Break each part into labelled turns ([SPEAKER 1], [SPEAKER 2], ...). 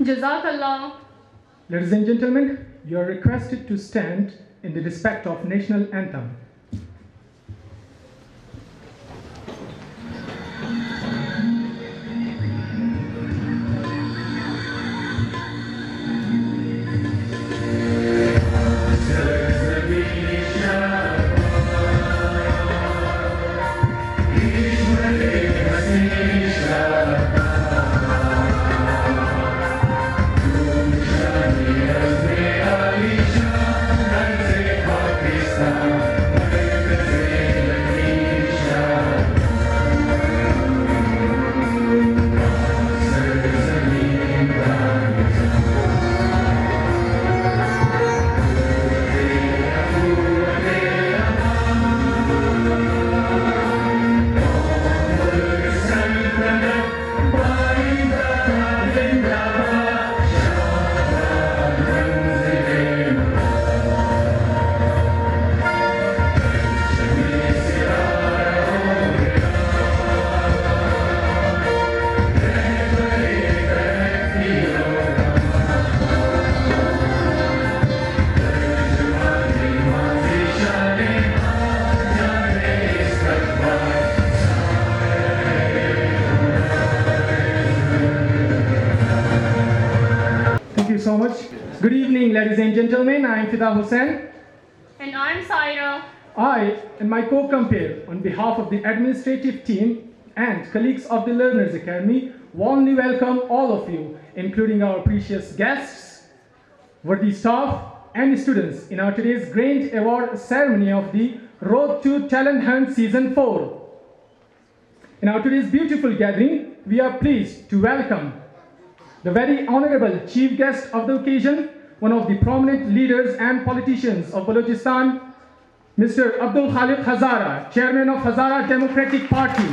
[SPEAKER 1] Jazakallah.
[SPEAKER 2] Ladies and gentlemen, you are requested to stand in the respect of national anthem. So much. Good evening, ladies and gentlemen. I am Hussain.
[SPEAKER 1] And I'm Saira.
[SPEAKER 2] I and my co-compare, on behalf of the administrative team and colleagues of the Learners Academy, warmly welcome all of you, including our precious guests, worthy staff, and students in our today's grand award ceremony of the Road to Talent Hunt Season 4. In our today's beautiful gathering, we are pleased to welcome the very honorable chief guest of the occasion, one of the prominent leaders and politicians of Balochistan, Mr. Abdul Hazara, chairman of Hazara Democratic Party.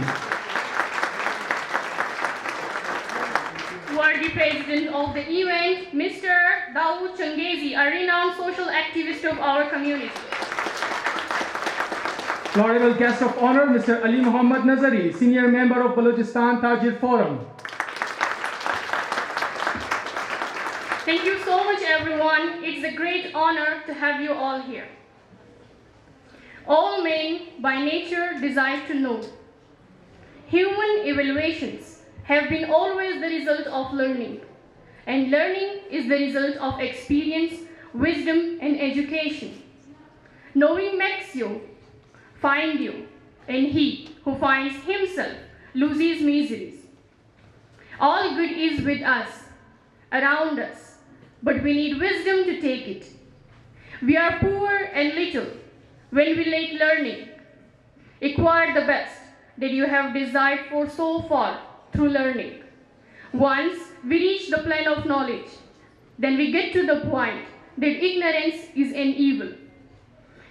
[SPEAKER 1] Worthy president of the event, Mr. Dawood Changezi, a renowned social activist of our community.
[SPEAKER 2] Honorable guest of honor, Mr. Ali Muhammad Nazari, senior member of Balochistan Tahir Forum.
[SPEAKER 1] Thank you so much, everyone. It's a great honor to have you all here. All men by nature desire to know. Human evaluations have been always the result of learning, and learning is the result of experience, wisdom, and education. Knowing makes you, find you, and he who finds himself loses miseries. All good is with us, around us, but we need wisdom to take it. We are poor and little when we lack learning. Acquire the best that you have desired for so far through learning. Once we reach the plane of knowledge, then we get to the point that ignorance is an evil.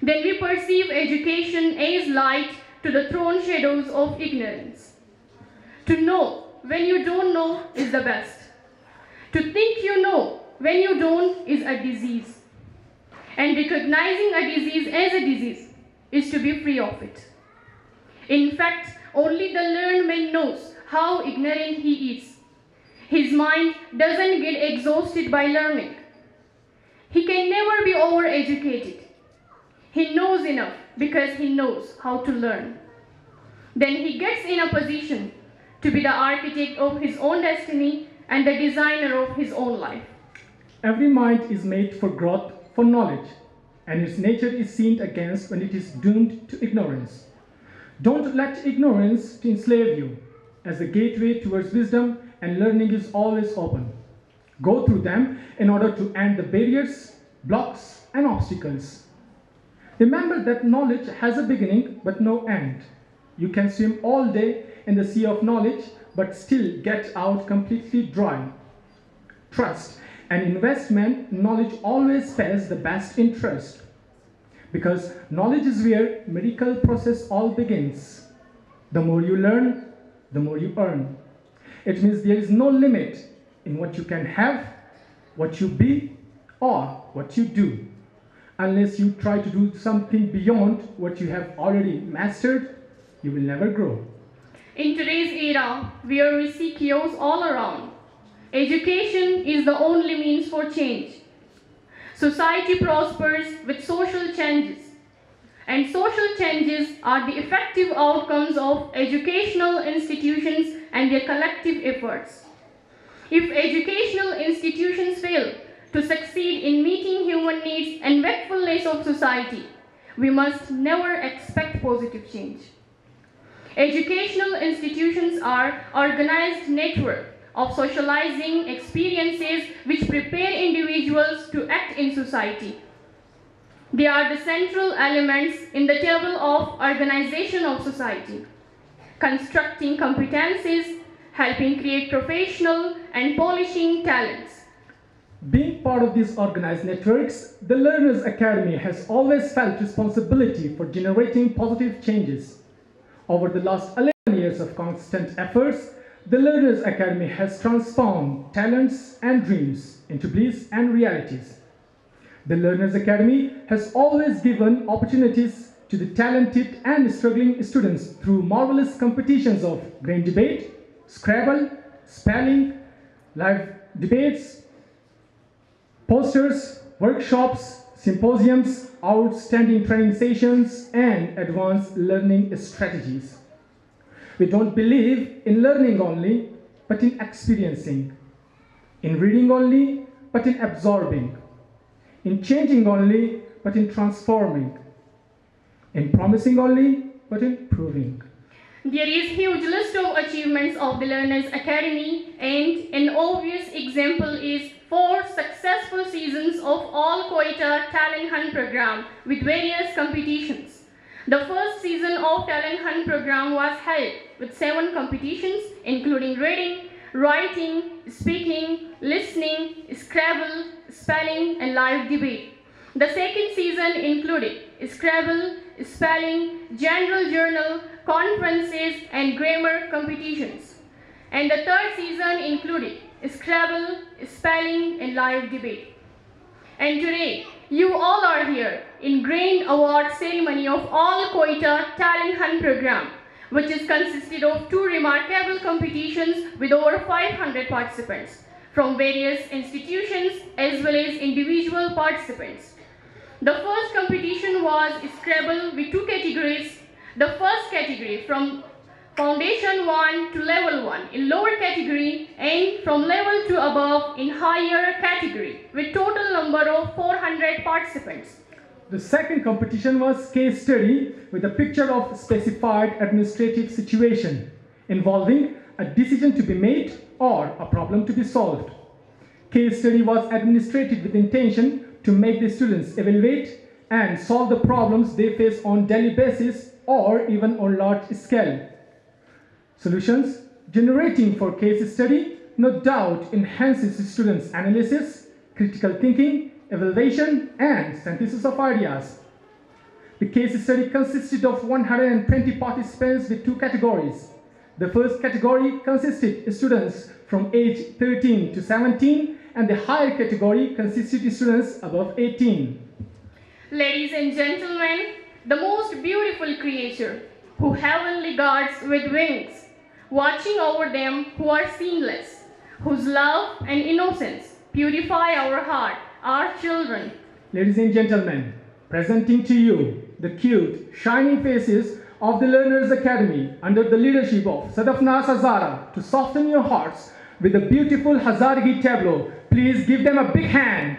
[SPEAKER 1] Then we perceive education as light to the thrown shadows of ignorance. To know when you don't know is the best. To think you know when you don't is a disease. And recognizing a disease as a disease is to be free of it. In fact, only the learned man knows how ignorant he is. His mind doesn't get exhausted by learning. He can never be overeducated. He knows enough because he knows how to learn. Then he gets in a position to be the architect of his own destiny and the designer of his own life.
[SPEAKER 2] Every mind is made for growth, for knowledge, and its nature is sinned against when it is doomed to ignorance. Don't let ignorance to enslave you, as the gateway towards wisdom and learning is always open. Go through them in order to end the barriers, blocks, and obstacles. Remember that knowledge has a beginning but no end. You can swim all day in the sea of knowledge but still get out completely dry. Trust and investment, knowledge always pays the best interest. Because knowledge is where miracle process all begins. The more you learn, the more you earn. It means there is no limit in what you can have, what you be, or what you do. Unless you try to do something beyond what you have already mastered, you will never grow.
[SPEAKER 1] In today's era, where we see chaos all around, Education is the only means for change. Society prospers with social changes, and social changes are the effective outcomes of educational institutions and their collective efforts. If educational institutions fail to succeed in meeting human needs and wakefulness of society, we must never expect positive change. Educational institutions are organized networks of socializing experiences which prepare individuals to act in society. They are the central elements in the table of organization of society, constructing competencies, helping create professional and polishing talents.
[SPEAKER 2] Being part of these organized networks, the Learners Academy has always felt responsibility for generating positive changes. Over the last 11 years of constant efforts, the Learners Academy has transformed talents and dreams into bliss and realities. The Learners Academy has always given opportunities to the talented and struggling students through marvelous competitions of brain debate, Scrabble, spelling, live debates, posters, workshops, symposiums, outstanding training sessions, and advanced learning strategies. We don't believe in learning only, but in experiencing, in reading only, but in absorbing, in changing only, but in transforming, in promising only, but in proving.
[SPEAKER 1] There is a huge list of achievements of the Learners Academy, and an obvious example is 4 successful seasons of All Quetta Talent Hunt program with various competitions. The first season of Talent Hunt program was held with 7 competitions, including reading, writing, speaking, listening, Scrabble, spelling, and live debate. The second season included Scrabble, spelling, general journal, conferences, and grammar competitions. And the third season included Scrabble, spelling, and live debate. And today, you all are here in grand award ceremony of All Quetta Talent Hunt program, which is consisted of 2 remarkable competitions with over 500 participants from various institutions as well as individual participants. The first competition was Scrabble with 2 categories. The first category from Foundation 1 to Level 1 in lower category, and from Level 2 above in higher category, with total number of 400 participants.
[SPEAKER 2] The second competition was case study with a picture of specified administrative situation involving a decision to be made or a problem to be solved. Case study was administrated with intention to make the students evaluate and solve the problems they face on daily basis or even on large scale. Solutions generating for case study no doubt enhances students' analysis, critical thinking, evaluation, and synthesis of ideas. The case study consisted of 120 participants with 2 categories. The first category consisted of students from age 13 to 17, and the higher category consisted of students above 18.
[SPEAKER 1] Ladies and gentlemen, the most beautiful creature, who heavenly guards with wings, watching over them who are sinless, whose love and innocence purify our heart, our children.
[SPEAKER 2] Ladies and gentlemen, presenting to you the cute, shining faces of the Learners Academy under the leadership of Sadafnas Hazara to soften your hearts with a beautiful Hazaragi tableau. Please give them a big hand.